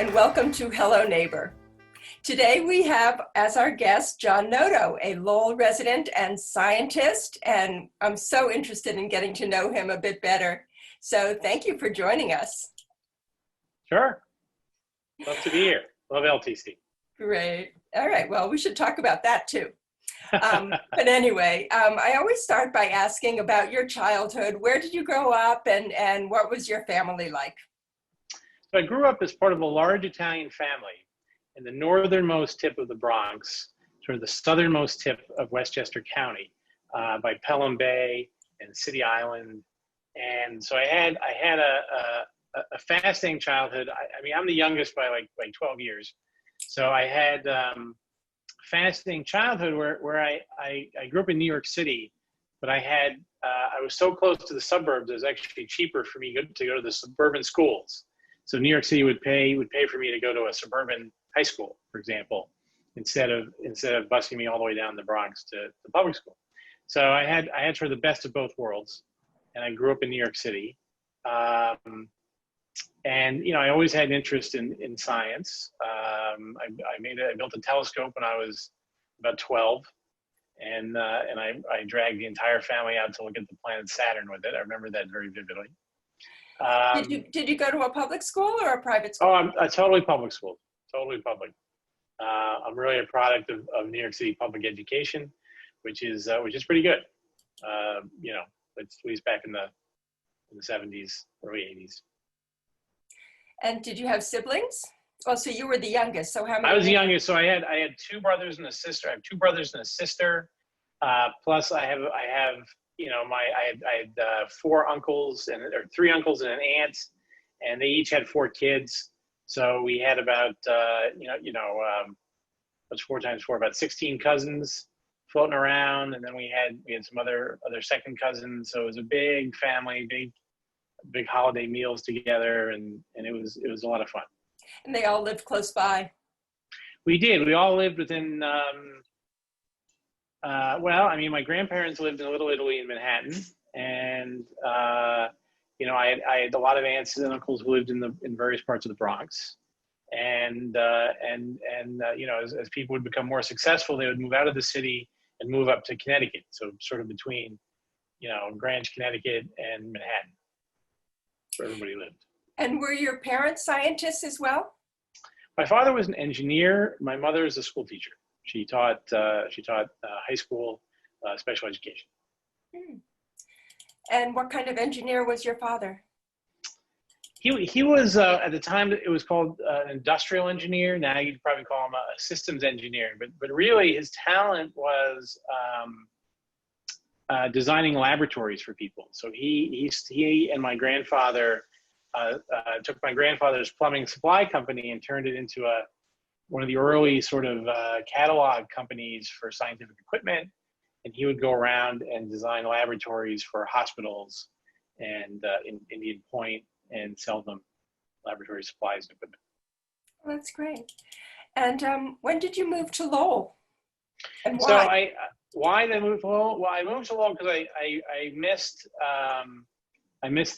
and welcome to Hello Neighbor. Today we have as our guest John Noto, a Lowell resident and scientist, and I'm so interested in getting to know him a bit better. So thank you for joining us. Sure. Love to be here. Love LTC. Great. All right. Well, we should talk about that too. But anyway, I always start by asking about your childhood. Where did you grow up and what was your family like? So I grew up as part of a large Italian family in the northernmost tip of the Bronx, sort of the southernmost tip of Westchester County, by Pelham Bay and City Island. And so I had a fascinating childhood. I mean, I'm the youngest by like 12 years. So I had fascinating childhood where I grew up in New York City, but I was so close to the suburbs, it was actually cheaper for me to go to the suburban schools. So New York City would pay for me to go to a suburban high school, for example, instead of busing me all the way down the Bronx to the public school. So I had sort of the best of both worlds, and I grew up in New York City. And I always had an interest in science. I built a telescope when I was about 12, and I dragged the entire family out to look at the planet Saturn with it. I remember that very vividly. Did you go to a public school or a private school? Oh, I'm a totally public school, totally public. I'm really a product of New York City public education, which is pretty good. At least back in the 70s, early 80s. And did you have siblings? Oh, so you were the youngest. So how many? I was the youngest, so I had two brothers and a sister. I have two brothers and a sister. Plus, I had four uncles or three uncles and an aunt, and they each had four kids. So we had about what's 4 times 4? About 16 cousins floating around, and then we had some other second cousins. So it was a big family, big holiday meals together, and it was a lot of fun. And they all lived close by? We did. We all lived within, my grandparents lived in Little Italy in Manhattan, and I had a lot of aunts and uncles who lived in various parts of the Bronx, and as people would become more successful, they would move out of the city and move up to Connecticut, so sort of between Greenwich, Connecticut, and Manhattan, where everybody lived. And were your parents scientists as well? My father was an engineer. My mother is a school teacher. She taught high school special education. And what kind of engineer was your father? He was at the time it was called an industrial engineer. Now you'd probably call him a systems engineer. But really his talent was designing laboratories for people. So he and my grandfather took my grandfather's plumbing supply company and turned it into one of the early sort of catalog companies for scientific equipment. And he would go around and design laboratories for hospitals and in Indian Point and sell them laboratory supplies and equipment. Well, that's great. And when did you move to Lowell? And why? So why did I move to Lowell? Well, I moved to Lowell because I missed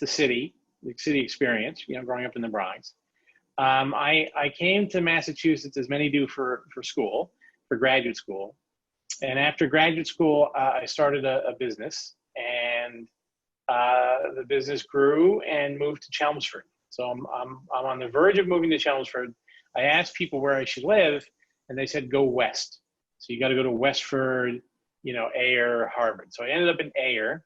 the city experience, growing up in the Bronx. I came to Massachusetts, as many do, for school, for graduate school. And after graduate school, I started a business, and the business grew and moved to Chelmsford. So I'm on the verge of moving to Chelmsford. I asked people where I should live, and they said, go west. So you got to go to Westford, Ayer, Harvard. So I ended up in Ayer,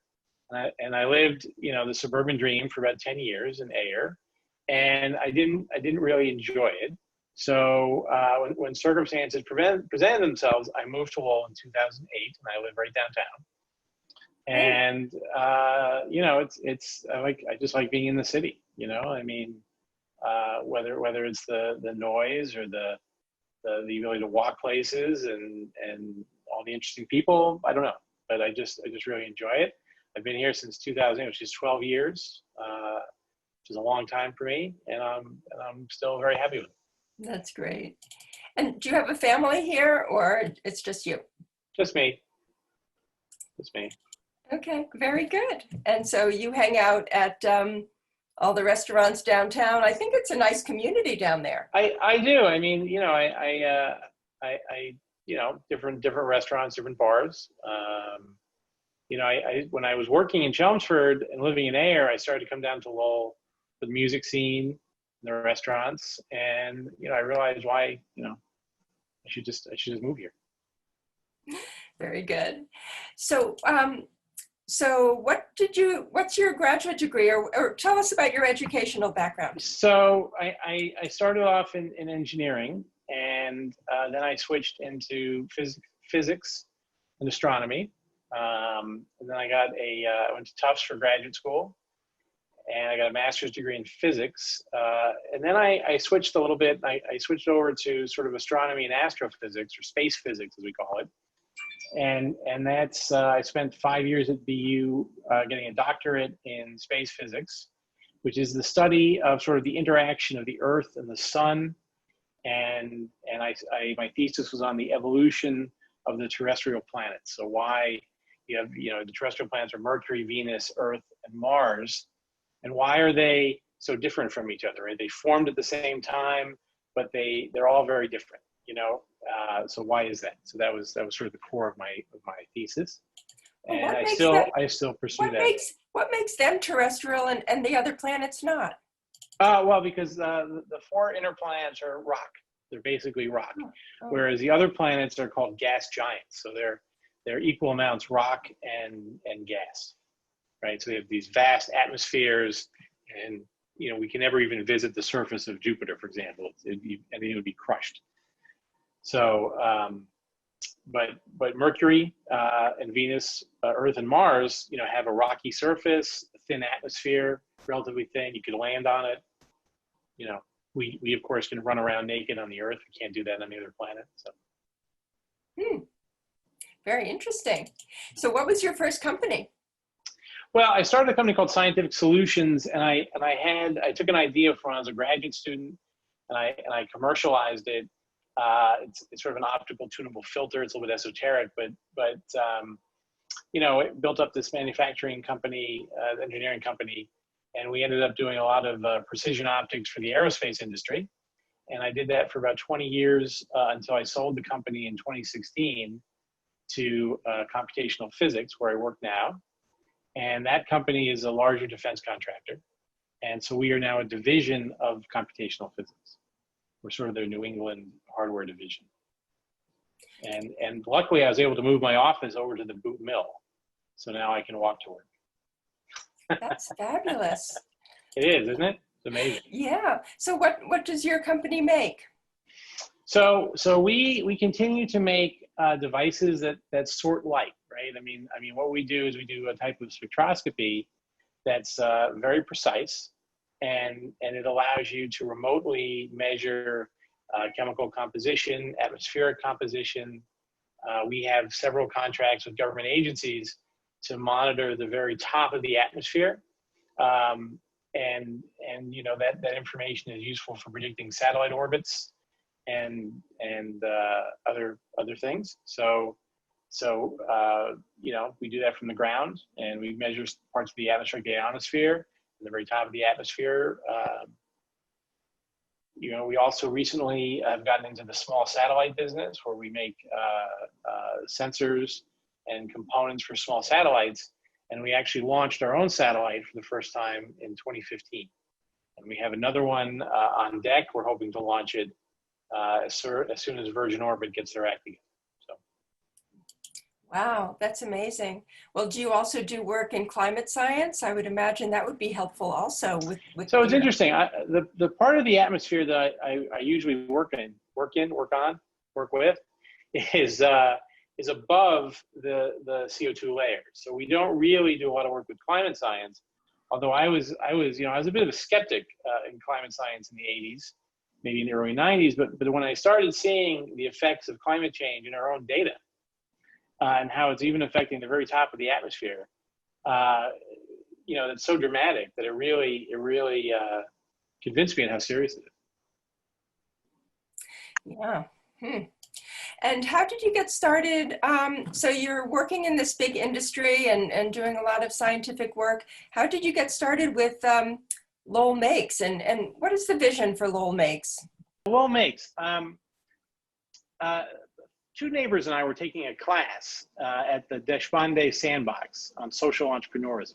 and I lived, the suburban dream for about 10 years in Ayer, and I didn't really enjoy it. So when circumstances presented themselves, I moved to Lowell in 2008, and I live right downtown. And I just like being in the city. I mean, whether it's the noise or the ability to walk places and all the interesting people, I don't know, but I just really enjoy it. I've been here since 2000, which is 12 years, which is a long time for me, and I'm still very happy with it. That's great. And do you have a family here, or it's just you? Just me. Okay, very good. And so you hang out at all the restaurants downtown. I think it's a nice community down there. I do. I mean, different restaurants, different bars. When I was working in Chelmsford and living in Ayer, I started to come down to Lowell for the music scene, the restaurants, and I realized why I should just move here. Very good. So what's your graduate degree, or tell us about your educational background? So I started off in engineering, and then I switched into physics and astronomy. And then I went to Tufts for graduate school, and I got a master's degree in physics. And then I switched a little bit. I switched over to sort of astronomy and astrophysics, or space physics as we call it. And that's, I spent 5 years at BU getting a doctorate in space physics, which is the study of sort of the interaction of the Earth and the sun. And my thesis was on the evolution of the terrestrial planets. So why the terrestrial planets are Mercury, Venus, Earth, and Mars. And why are they so different from each other? Right? They formed at the same time, but they're all very different. So why is that? So that was sort of the core of my thesis, and I still pursue that. What makes them terrestrial and the other planets not? Well, because the four inner planets are rock. They're basically rock, whereas the other planets are called gas giants. So they're equal amounts rock and gas, right? So they have these vast atmospheres, and we can never even visit the surface of Jupiter, for example. It would be crushed. So, but Mercury and Venus, Earth and Mars, have a rocky surface, a thin atmosphere, relatively thin. You could land on it. We of course can run around naked on the Earth. We can't do that on the other planet. So. Very interesting. So, what was your first company? Well, I started a company called Scientific Solutions, and I took an idea from when I was a graduate student, and I commercialized it. It's sort of an optical tunable filter. It's a little bit esoteric, but it built up this manufacturing company, engineering company, and we ended up doing a lot of precision optics for the aerospace industry. And I did that for about 20 years until I sold the company in 2016 to computational physics, where I work now. And that company is a larger defense contractor. And so we are now a division of computational physics. We're sort of their New England hardware division. And luckily I was able to move my office over to the boot mill. So now I can walk to work. That's fabulous. It is, isn't it? It's amazing. Yeah. So what does your company make? So we continue to make devices that sort light, right? I mean, what we do is we do a type of spectroscopy that's very precise, and it allows you to remotely measure chemical composition, atmospheric composition. We have several contracts with government agencies to monitor the very top of the atmosphere. And that information is useful for predicting satellite orbits and other things. So we do that from the ground, and we measure parts of the atmospheric ionosphere and the very top of the atmosphere. We also recently have gotten into the small satellite business, where we make sensors and components for small satellites. And we actually launched our own satellite for the first time in 2015. And we have another one on deck. We're hoping to launch it as soon as Virgin Orbit gets their act together. So. Wow, that's amazing. Well, do you also do work in climate science? I would imagine that would be helpful also with So it's interesting. The part of the atmosphere that I usually work with is above the CO2 layer. So we don't really do a lot of work with climate science. Although I was a bit of a skeptic in climate science in the 80s, maybe in the early 90s. But when I started seeing the effects of climate change in our own data, and how it's even affecting the very top of the atmosphere, that's so dramatic that it really convinced me on how serious it is. Yeah. And how did you get started? So you're working in this big industry and doing a lot of scientific work. How did you get started with Lowell Makes, and what is the vision for Lowell Makes? Lowell Makes. Two neighbors and I were taking a class at the Deshpande Sandbox on social entrepreneurism.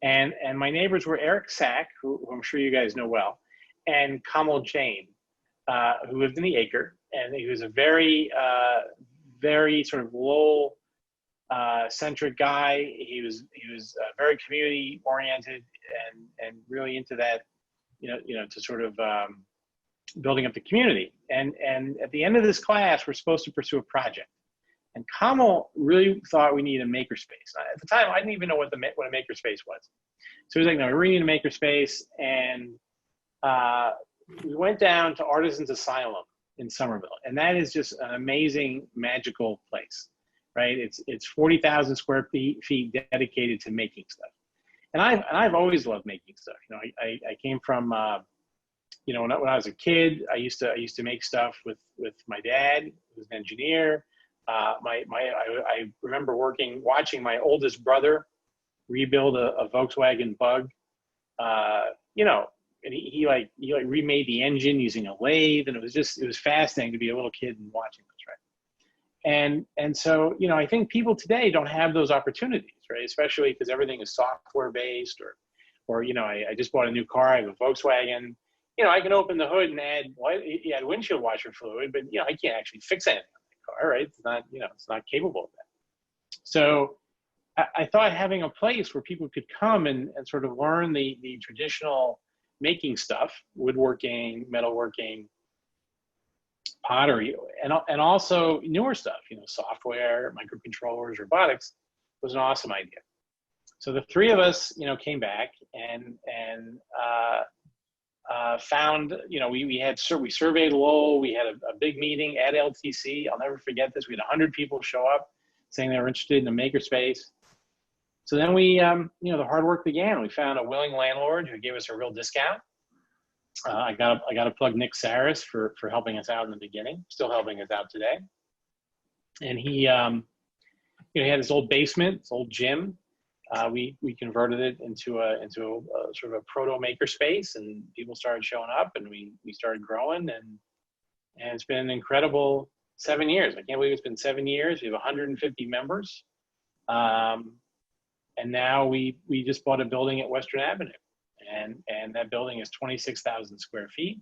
And my neighbors were Eric Sack, who I'm sure you guys know well, and Kamal Jain, who lived in the Acre. And he was a very, very sort of Lowell centric guy. He was very community oriented and really into that, to sort of building up the community. And at the end of this class, we're supposed to pursue a project. And Kamal really thought we needed a makerspace. At the time, I didn't even know what a makerspace was. So he was like, no, we need a makerspace. And we went down to Artisans Asylum in Somerville. And that is just an amazing, magical place, right? It's 40,000 square feet dedicated to making stuff. And I've always loved making stuff. I came from, when I was a kid, I used to make stuff with my dad, who was an engineer. I remember watching my oldest brother rebuild a Volkswagen Bug. And he remade the engine using a lathe, and it was fascinating to be a little kid and watching this, right? And so I think people today don't have those opportunities, right? Especially because everything is software based, or I just bought a new car. I have a Volkswagen. I can open the hood and add windshield washer fluid, but I can't actually fix anything on the car, right? It's not it's not capable of that. So I thought having a place where people could come and sort of learn the traditional making stuff, woodworking, metalworking, pottery, and also newer stuff, software, microcontrollers, robotics, was an awesome idea. So the three of us, came back and found, we surveyed Lowell. We had a big meeting at LTC. I'll never forget this. We had 100 people show up saying they were interested in a makerspace. So then we, the hard work began. We found a willing landlord who gave us a real discount. I got to plug Nick Saris for helping us out in the beginning, still helping us out today. And he had this old basement, this old gym. We converted it into a sort of a proto makerspace, and people started showing up, and we started growing, and it's been an incredible 7 years. I can't believe it's been 7 years. We have 150 members. And now we just bought a building at Western Avenue, and that building is 26,000 square feet.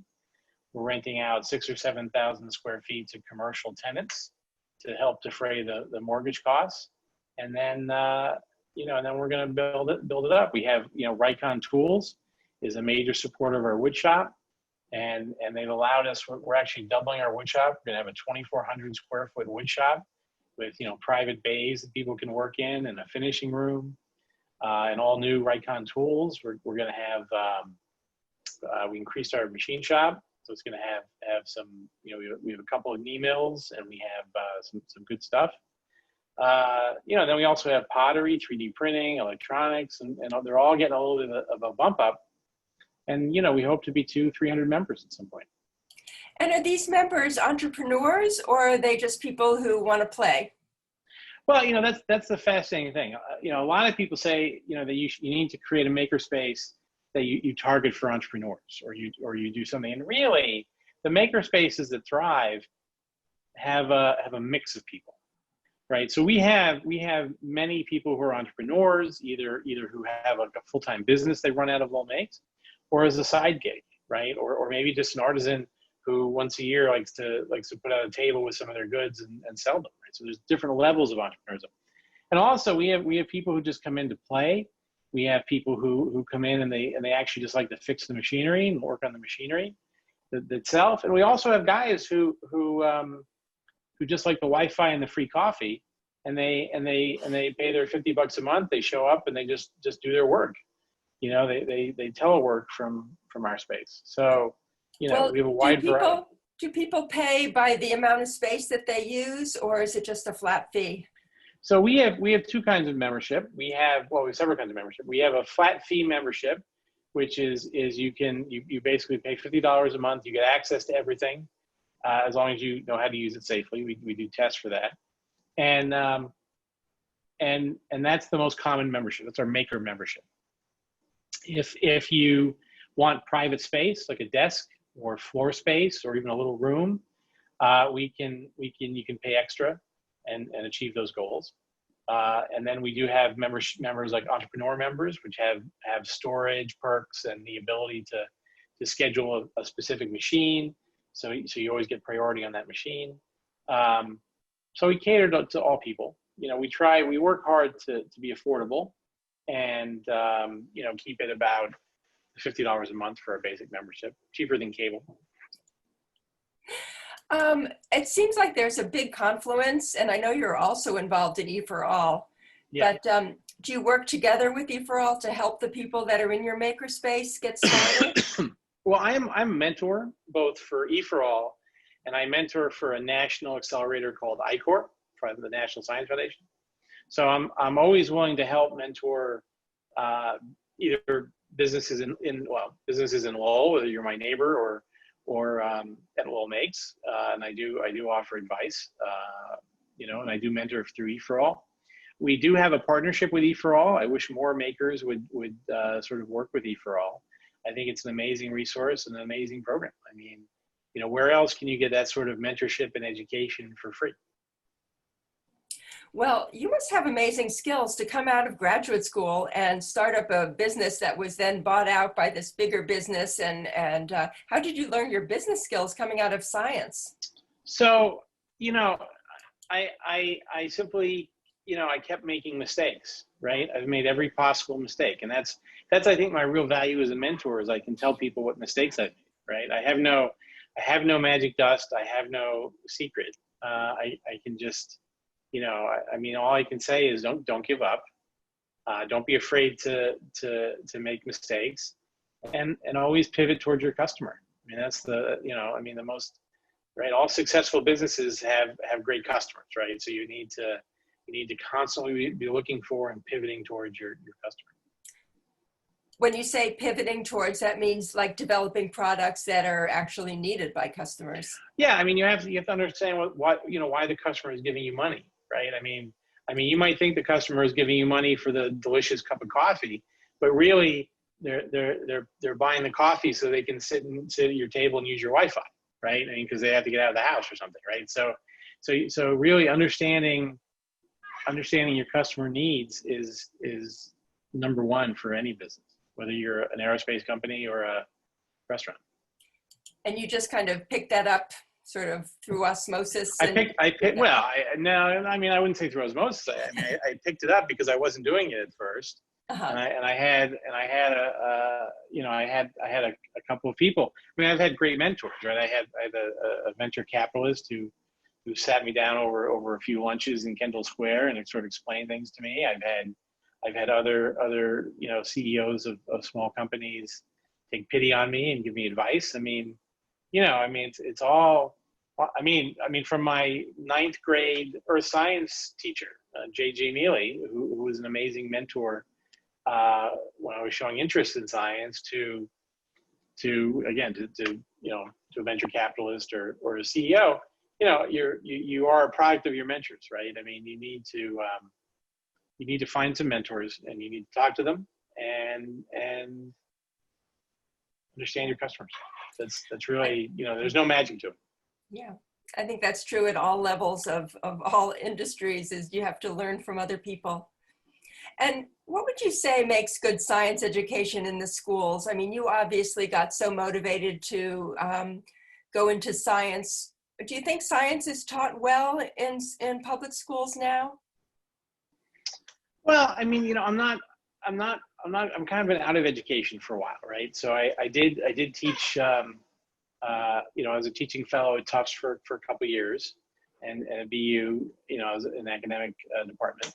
We're renting out 6,000 or 7,000 square feet to commercial tenants to help defray the mortgage costs. And then, and then we're going to build it up. We have, Rycon Tools is a major supporter of our wood shop, and they've allowed us, we're actually doubling our wood shop. We're going to have a 2,400 square foot wood shop with, private bays that people can work in, and a finishing room, and all new Rycon tools. We're going to have, we increased our machine shop. So it's going to have some, we have a couple of knee mills, and we have some good stuff. Then we also have pottery, 3D printing, electronics, and they're all getting a little bit of a bump up. And, we hope to be 200-300 members at some point. And are these members entrepreneurs, or are they just people who want to play? Well, that's the fascinating thing. A lot of people say, that you need to create a makerspace that you target for entrepreneurs, or you do something. And really, the makerspaces that thrive have a mix of people, right? So we have many people who are entrepreneurs, either who have a full-time business they run out of Lowell Makes, or as a side gig, right? Or maybe just an artisan who once a year likes to put out a table with some of their goods and sell them. Right? So there's different levels of entrepreneurship. And also we have people who just come in to play. We have people who come in and they actually just like to fix the machinery and work on the machinery itself. And we also have guys who just like the Wi-Fi and the free coffee, and they pay their $50 a month. They show up and they just do their work. They telework from our space. So we have a wide variety. Do people pay by the amount of space that they use, or is it just a flat fee? So we have two kinds of membership. We have several kinds of membership. We have a flat fee membership, which is you basically pay $50 a month. You get access to everything, as long as you know how to use it safely. We do tests for that, and that's the most common membership. That's our maker membership. If you want private space, like a desk or floor space or even a little room, you can pay extra and achieve those goals. And then we do have members like entrepreneur members, which have storage perks and the ability to schedule a specific machine. So you always get priority on that machine. So we cater to all people. We work hard to be affordable and, keep it about $50 a month for a basic membership, cheaper than cable. It seems like there's a big confluence, and I know you're also involved in E4All. Yeah. But do you work together with E4All to help the people that are in your makerspace get started? Well, I'm a mentor both for E4All, and I mentor for a national accelerator called ICOR from the National Science Foundation. So I'm always willing to help mentor either businesses in Lowell, whether you're my neighbor or at Lowell Makes, and I do offer advice, and I do mentor through E4All. We do have a partnership with E4All. I wish more makers would sort of work with E4All. I think it's an amazing resource and an amazing program. I mean, where else can you get that sort of mentorship and education for free? Well, you must have amazing skills to come out of graduate school and start up a business that was then bought out by this bigger business. And how did you learn your business skills coming out of science? So, I simply, I kept making mistakes, right? I've made every possible mistake. And that's I think my real value as a mentor is I can tell people what mistakes I've made, right? I have no magic dust. I have no secret. I can just, all I can say is don't give up. Don't be afraid to make mistakes, and always pivot towards your customer. I mean, that's the most, right? All successful businesses have great customers, right? So you need to constantly be looking for and pivoting towards your customer. When you say pivoting towards, that means like developing products that are actually needed by customers. Yeah, I mean, you have to understand why the customer is giving you money, right? I mean, you might think the customer is giving you money for the delicious cup of coffee, but really they're buying the coffee so they can sit at your table and use your Wi-Fi, right? I mean, because they have to get out of the house or something, right? So really understanding your customer needs is number one for any business, whether you're an aerospace company or a restaurant. And you just kind of picked that up sort of through osmosis. I wouldn't say through osmosis. I picked it up because I wasn't doing it at first. Uh-huh. And I had a couple of people. I mean, I've had great mentors, right? I had a venture capitalist who sat me down over a few lunches in Kendall Square and sort of explained things to me. I've had other CEOs of small companies take pity on me and give me advice. It's all. From my 9th grade earth science teacher, J.J. Neely, who was an amazing mentor when I was showing interest in science, to a venture capitalist or a CEO. You are a product of your mentors, right? I mean, you need to find some mentors and you need to talk to them and understand your customers. That's really, there's no magic to it. Yeah, I think that's true at all levels of all industries, is you have to learn from other people. And what would you say makes good science education in the schools? I mean, you obviously got so motivated to go into science. Do you think science is taught well in public schools now? Well, I'm kind of been out of education for a while, right? So I did teach, as a teaching fellow at Tufts for a couple of years, and at BU, as an academic department.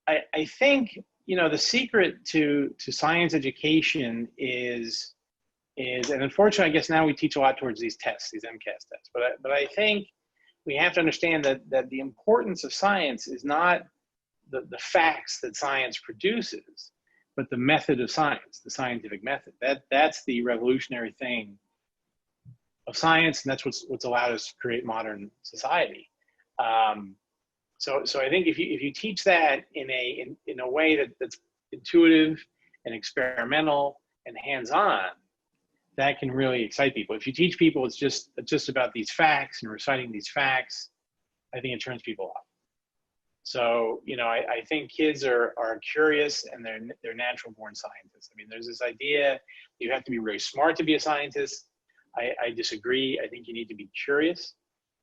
I think, the secret to science education is, and unfortunately, I guess now we teach a lot towards these tests, these MCAS tests, but I think we have to understand that the importance of science is not the facts that science produces, but the method of science, the scientific method. That's the revolutionary thing of science, and that's what's allowed us to create modern society. So I think if you teach that in a way that's intuitive and experimental and hands-on, that can really excite people. If you teach people it's just about these facts and reciting these facts, I think it turns people off. So, you know, I think kids are curious, and they're natural born scientists. I mean, there's this idea you have to be really smart to be a scientist. I disagree. I think you need to be curious,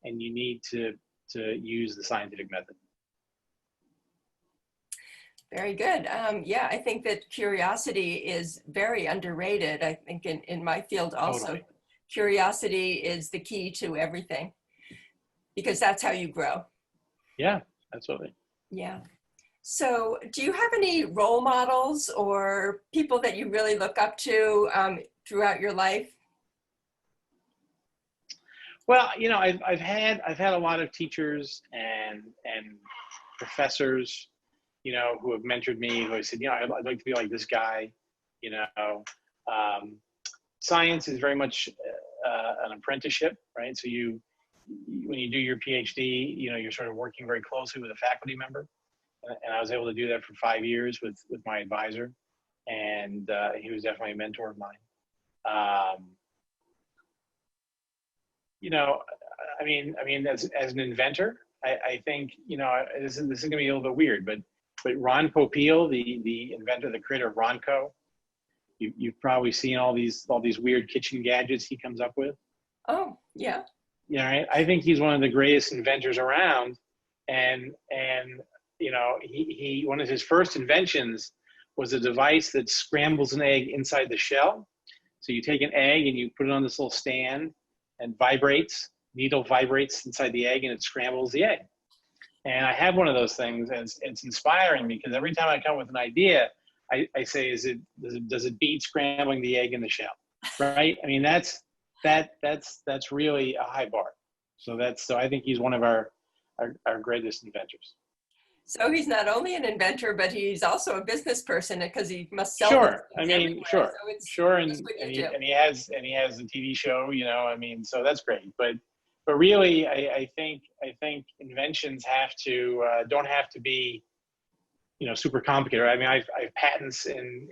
and you need to use the scientific method. Very good. Yeah, I think that curiosity is very underrated. I think in my field also, Totally. Curiosity is the key to everything, because that's how you grow. Yeah, absolutely. Yeah. So do you have any role models or people that you really look up to throughout your life? Well, you know, I've had a lot of teachers and professors, you know, who have mentored me, who I said, you know, I'd like to be like this guy. You know, science is very much an apprenticeship, right? So when you do your PhD, you know, you're sort of working very closely with a faculty member. And I was able to do that for 5 years with my advisor. And he was definitely a mentor of mine. You know, I mean, as an inventor, I think, you know, this is going to be a little bit weird, but Ron Popeil, the inventor, the creator of Ronco, you've probably seen all these weird kitchen gadgets he comes up with. Oh, yeah. Yeah, I think he's one of the greatest inventors around, and you know, he one of his first inventions was a device that scrambles an egg inside the shell. So you take an egg and you put it on this little stand, and needle vibrates inside the egg, and it scrambles the egg. And I have one of those things, and it's inspiring, because every time I come with an idea, I say, does it beat scrambling the egg in the shell, right? I mean, that's really a high bar. So I think he's one of our greatest inventors. So he's not only an inventor, but he's also a business person, because he must sell. Sure. I mean, sure, so sure. And he has a TV show, you know, I mean, so that's great. But really, I think inventions don't have to be, you know, super complicated. I mean, I have patents in,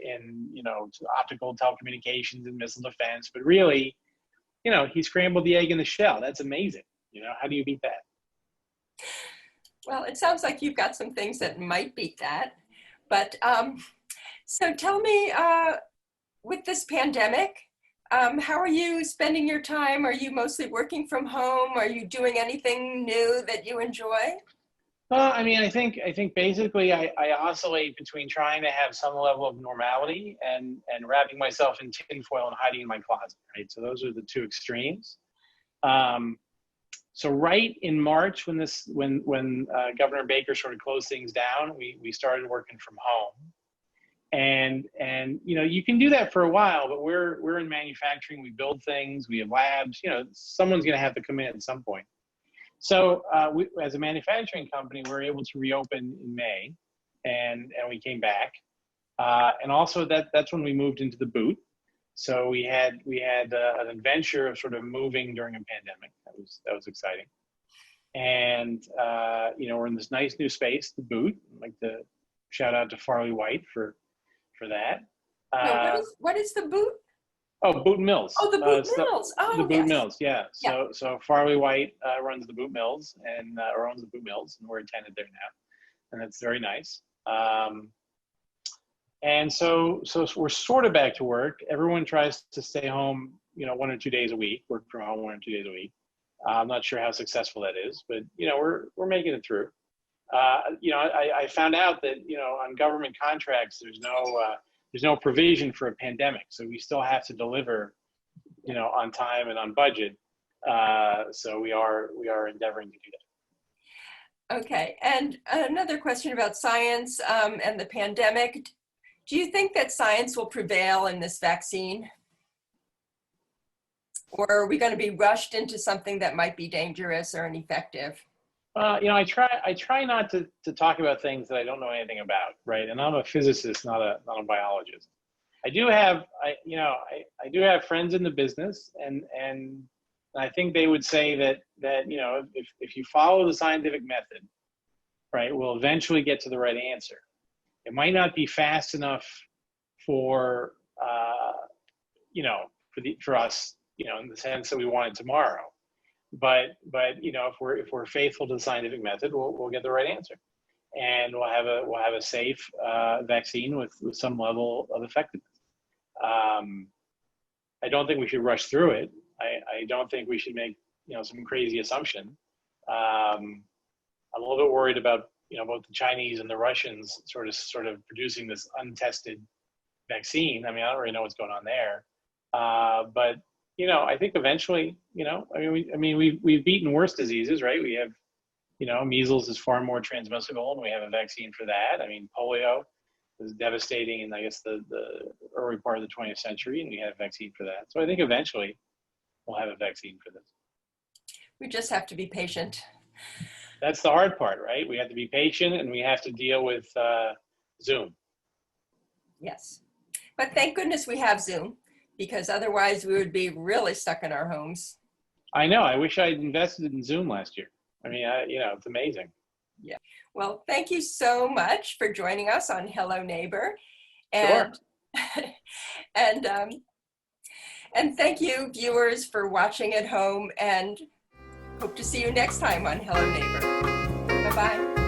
you know, optical telecommunications and missile defense, but really, you know, he scrambled the egg in the shell. That's amazing. You know, how do you beat that? Well, it sounds like you've got some things that might beat that. But so tell me, with this pandemic, how are you spending your time? Are you mostly working from home? Are you doing anything new that you enjoy? Well, I mean, I think basically I oscillate between trying to have some level of normality and wrapping myself in tinfoil and hiding in my closet, right? So those are the two extremes. So right in March, when Governor Baker sort of closed things down, we started working from home. And you know, you can do that for a while, but we're in manufacturing. We build things. We have labs. You know, someone's going to have to come in at some point. So as a manufacturing company, we were able to reopen in May, and we came back. And also that's when we moved into the boot. So we had an adventure of sort of moving during a pandemic. That was exciting. And you know, we're in this nice new space, the boot. I'd like to shout out to Farley White for that. No, what is the boot? Oh, Boot Mills. Oh, the Boot Mills. Oh, the Boot yes. Mills. Yeah. So Farley White runs the Boot Mills or owns the Boot Mills, and we're a tenant there now, and that's very nice. And so we're sort of back to work. Everyone tries to stay home, you know, 1 or 2 days a week. Work from home 1 or 2 days a week. I'm not sure how successful that is, but you know, we're making it through. You know, I found out that, you know, on government contracts, there's no provision for a pandemic, so we still have to deliver, you know, on time and on budget. So we are endeavoring to do that. Okay, and another question about science and the pandemic. Do you think that science will prevail in this vaccine? Or are we going to be rushed into something that might be dangerous or ineffective? You know, I try not to talk about things that I don't know anything about, right? And I'm a physicist, not a biologist. I do have friends in the business, and I think they would say that you know, if you follow the scientific method, right, we'll eventually get to the right answer. It might not be fast enough for, for us, in the sense that we want it tomorrow. But if we're faithful to the scientific method, we'll get the right answer, and we'll have a safe vaccine with some level of effectiveness. I don't think we should rush through it. I don't think we should make some crazy assumption. I'm a little bit worried about both the Chinese and the Russians sort of producing this untested vaccine. I mean, I don't really know what's going on there, but I think eventually, we've beaten worse diseases, right? We have, measles is far more transmissible, and we have a vaccine for that. I mean, polio was devastating in, I guess, the early part of the 20th century, and we had a vaccine for that. So I think eventually we'll have a vaccine for this. We just have to be patient. That's the hard part, right? We have to be patient, and we have to deal with Zoom. Yes, but thank goodness we have Zoom, because otherwise we would be really stuck in our homes. I know. I wish I'd invested in Zoom last year. I mean, it's amazing. Yeah. Well, thank you so much for joining us on Hello Neighbor. And, Sure. and thank you, viewers, for watching at home, and hope to see you next time on Hello Neighbor. Bye-bye.